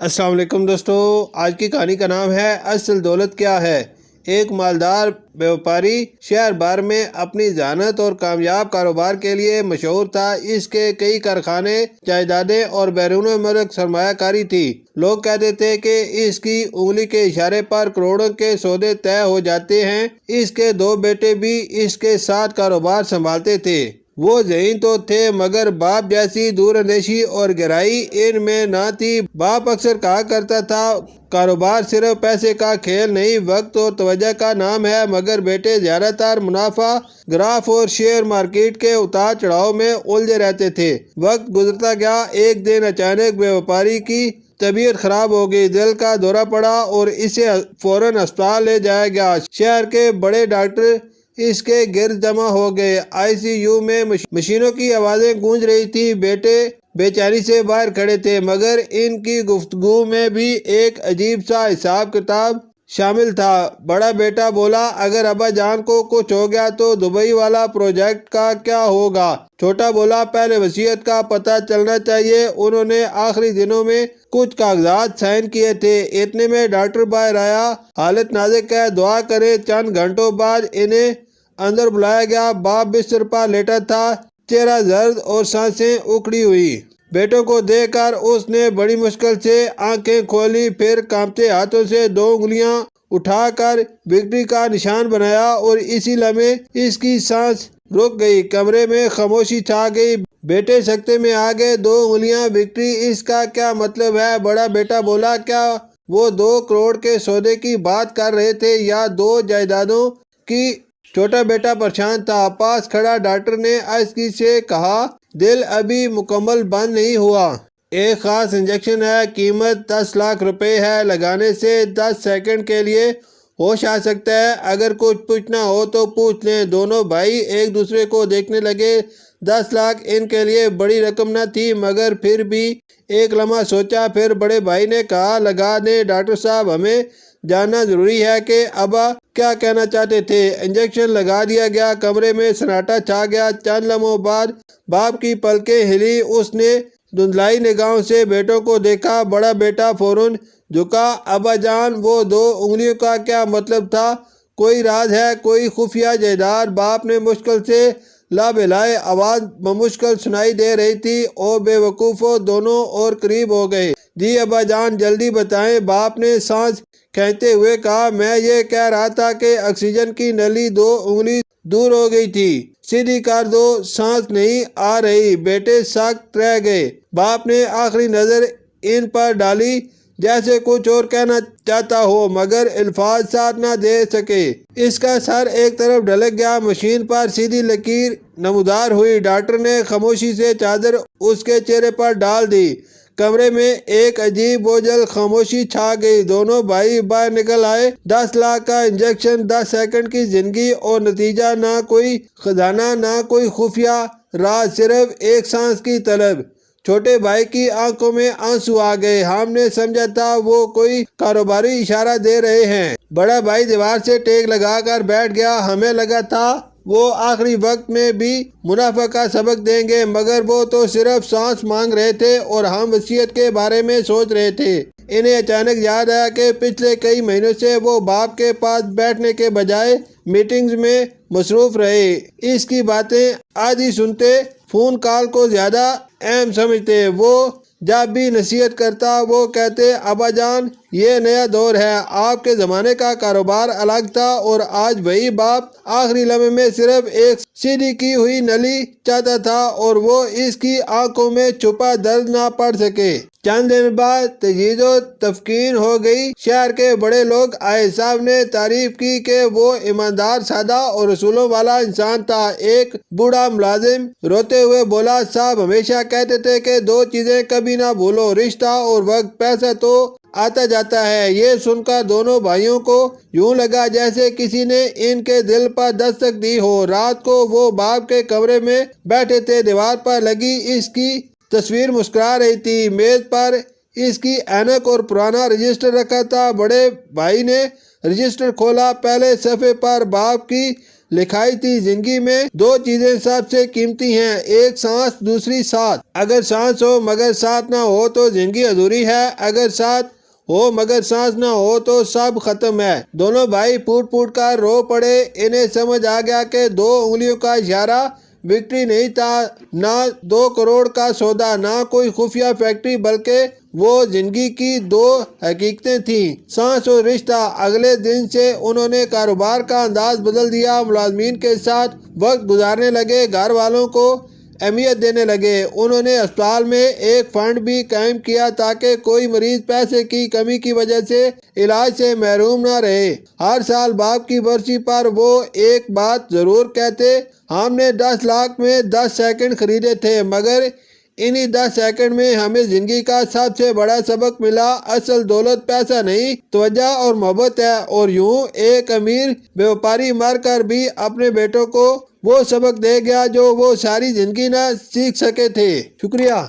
السلام علیکم دوستو، آج کی کہانی کا نام ہے اصل دولت کیا ہے۔ ایک مالدار بیوپاری شہر بھر میں اپنی ذہانت اور کامیاب کاروبار کے لیے مشہور تھا۔ اس کے کئی کارخانے، جائیدادیں اور بیرون ملک سرمایہ کاری تھی۔ لوگ کہتے تھے کہ اس کی انگلی کے اشارے پر کروڑوں کے سودے طے ہو جاتے ہیں۔ اس کے دو بیٹے بھی اس کے ساتھ کاروبار سنبھالتے تھے۔ وہ ذہین تو تھے مگر باپ جیسی دور اندیشی اور گہرائی ان میں نہ تھی۔ باپ اکثر کہا کرتا تھا، کاروبار صرف پیسے کا کھیل نہیں، وقت اور توجہ کا نام ہے۔ مگر بیٹے زیادہ تر منافع گراف اور شیئر مارکیٹ کے اتار چڑھاؤ میں الجھے رہتے تھے۔ وقت گزرتا گیا۔ ایک دن اچانک بیوپاری کی طبیعت خراب ہو گئی، دل کا دورہ پڑا اور اسے فوراً ہسپتال لے جایا گیا۔ شہر کے بڑے ڈاکٹر اس کے گرد جمع ہو گئے۔ آئی سی یو میں مشینوں کی آوازیں گونج رہی تھی۔ بیٹے بے چینی سے باہر کھڑے تھے مگر ان کی گفتگو میں بھی ایک عجیب سا حساب کتاب شامل تھا۔ بڑا بیٹا بولا، اگر ابا جان کو کچھ ہو گیا تو دبئی والا پروجیکٹ کا کیا ہوگا؟ چھوٹا بولا، پہلے وصیت کا پتہ چلنا چاہیے۔ انہوں نے آخری دنوں میں کچھ کاغذات سائن کیے تھے۔ اتنے میں ڈاکٹر باہر آیا۔ حالت نازک ہے، دعا کریں۔ چند گھنٹوں بعد انہیں اندر بلایا گیا۔ باپ بستر پر لیٹا تھا، چہرہ زرد اور سانسیں اکڑی ہوئی۔ بیٹوں کو دیکھ کر اس نے بڑی مشکل سے آنکھیں کھولی، پھر کانپتے ہاتھوں سے دو انگلیاں اٹھا کر وکٹری کا نشان بنایا اور اسی لمحے اس کی سانس رک گئی۔ کمرے میں خاموشی چھا گئی۔ بیٹے سکتے میں آ گئے۔ دو انگلیاں وکٹری، اس کا کیا مطلب ہے؟ بڑا بیٹا بولا، کیا وہ 2 کروڑ کے سودے کی بات کر رہے تھے یا 2 جائیدادوں کی؟ چھوٹا بیٹا پریشان تھا۔ پاس کھڑا ڈاکٹر نے آہستگی سے کہا، دل ابھی مکمل بند نہیں ہوا۔ ایک خاص انجیکشن ہے، قیمت 10 لاکھ روپے ہے۔ لگانے سے 10 سیکنڈ کے لیے ہوش آ سکتا ہے۔ اگر کچھ پوچھنا ہو تو پوچھ لیں۔ دونوں بھائی ایک دوسرے کو دیکھنے لگے۔ 10 لاکھ ان کے لیے بڑی رقم نہ تھی مگر پھر بھی ایک لمحہ سوچا، پھر بڑے بھائی نے کہا، لگا دیں ڈاکٹر صاحب، ہمیں جاننا ضروری ہے کہ ابا کیا کہنا چاہتے تھے۔ انجیکشن لگا دیا گیا۔ کمرے میں سناٹا چھا گیا۔ چند لمحوں بعد باپ کی پلکیں ہلی۔ اس نے دھندلائی نگاہوں سے بیٹوں کو دیکھا۔ بڑا بیٹا فوراً جھکا، ابا جان، وہ 2 انگلیوں کا کیا مطلب تھا؟ کوئی راز ہے؟ کوئی خفیہ جائیداد؟ باپ نے مشکل سے لابہلائے، آواز بمشکل سنائی دے رہی تھی، او بے وقوفو، دونوں اور قریب ہو گئے۔ جی ابا جان، جلدی بتائیں، باپ نے سانس کھینچتے ہوئے کہا۔ میں یہ کہہ رہا تھا کہ آکسیجن کی نلی 2 انگلی دور ہو گئی تھی۔ سیدھی کر دو، سانس نہیں آ رہی۔ بیٹے سکت رہ گئے۔ باپ نے آخری نظر ان پر ڈالی، جیسے کچھ اور کہنا چاہتا ہو مگر الفاظ ساتھ نہ دے سکے۔ اس کا سر ایک طرف ڈھلک گیا۔ مشین پر سیدھی لکیر نمودار ہوئی۔ ڈاکٹر نے خاموشی سے چادر اس کے چہرے پر ڈال دی۔ کمرے میں ایک عجیب بوجھل خاموشی چھا گئی۔ دونوں بھائی باہر نکل آئے۔ 10 لاکھ کا انجیکشن، 10 سیکنڈ کی زندگی اور نتیجہ نہ کوئی خزانہ، نہ کوئی خفیہ راز، صرف ایک سانس کی طلب۔ چھوٹے بھائی کی آنکھوں میں آنسو آ گئے۔ ہم نے سمجھا تھا وہ کوئی کاروباری اشارہ دے رہے ہیں۔ بڑا بھائی دیوار سے ٹیک لگا کر بیٹھ گیا۔ ہمیں لگا تھا وہ آخری وقت میں بھی منافع کا سبق دیں گے مگر وہ تو صرف سانس مانگ رہے تھے اور ہم وصیت کے بارے میں سوچ رہے تھے۔ انہیں اچانک یاد آیا کہ پچھلے کئی مہینوں سے وہ باپ کے پاس بیٹھنے کے بجائے میٹنگز میں مصروف رہے۔ اس کی باتیں آدھی سنتے، فون کال کو زیادہ اہم سمجھتے۔ وہ جب بھی نصیحت کرتا وہ کہتے، ابا جان، یہ نیا دور ہے، آپ کے زمانے کا کاروبار الگ تھا اور آج وہی باپ آخری لمحے میں صرف ایک سیدھی کی ہوئی نلی چاہتا تھا اور وہ اس کی آنکھوں میں چھپا درد نہ پڑھ سکے۔ چند دن بعد تجہیز و تفقین ہو گئی۔ شہر کے بڑے لوگ آئے۔ سب نے تعریف کی کہ وہ ایماندار، سادہ اور اصولوں والا انسان تھا۔ ایک بوڑھا ملازم روتے ہوئے بولا، صاحب ہمیشہ کہتے تھے کہ 2 چیزیں کبھی نہ بھولو، رشتہ اور وقت۔ پیسہ تو آتا جاتا ہے۔ یہ سن کر دونوں بھائیوں کو یوں لگا جیسے کسی نے ان کے دل پر دستک دی ہو۔ رات کو وہ باپ کے کمرے میں بیٹھے تھے۔ دیوار پر لگی اس کی تصویر مسکرا رہی تھی۔ میز پر اس کی اینک اور پرانا رجسٹر رکھا تھا۔ بڑے بھائی نے رجسٹر کھولا۔ پہلے صفحے پر باپ کی لکھائی تھی، زندگی میں دو چیزیں سب سے قیمتی ہیں، ایک سانس، دوسری ساتھ۔ اگر سانس ہو مگر ساتھ نہ ہو تو زندگی ادھوری ہے، اگر ساتھ ہو مگر سانس نہ ہو تو سب ختم ہے۔ دونوں بھائی پھوٹ پھوٹ کر رو پڑے۔ انہیں سمجھ آ گیا کہ 2 انگلیوں کا اشارہ وکٹری نہیں تھا، نہ 2 کروڑ کا سودا، نہ کوئی خفیہ فیکٹری، بلکہ وہ زندگی کی 2 حقیقتیں تھیں، سانس اور رشتہ۔ اگلے دن سے انہوں نے کاروبار کا انداز بدل دیا، ملازمین کے ساتھ وقت گزارنے لگے، گھر والوں کو اہمیت دینے لگے۔ انہوں نے اسپتال میں ایک فنڈ بھی قائم کیا تاکہ کوئی مریض پیسے کی کمی کی وجہ سے علاج سے محروم نہ رہے۔ ہر سال باپ کی برسی پر وہ ایک بات ضرور کہتے، ہم نے 10 لاکھ میں 10 سیکنڈ خریدے تھے، مگر انہی 10 سیکنڈ میں ہمیں زندگی کا سب سے بڑا سبق ملا، اصل دولت پیسہ نہیں، توجہ اور محبت ہے۔ اور یوں ایک امیر بیوپاری مر کر بھی اپنے بیٹوں کو وہ سبق دے گیا جو وہ ساری زندگی نہ سیکھ سکے تھے۔ شکریہ۔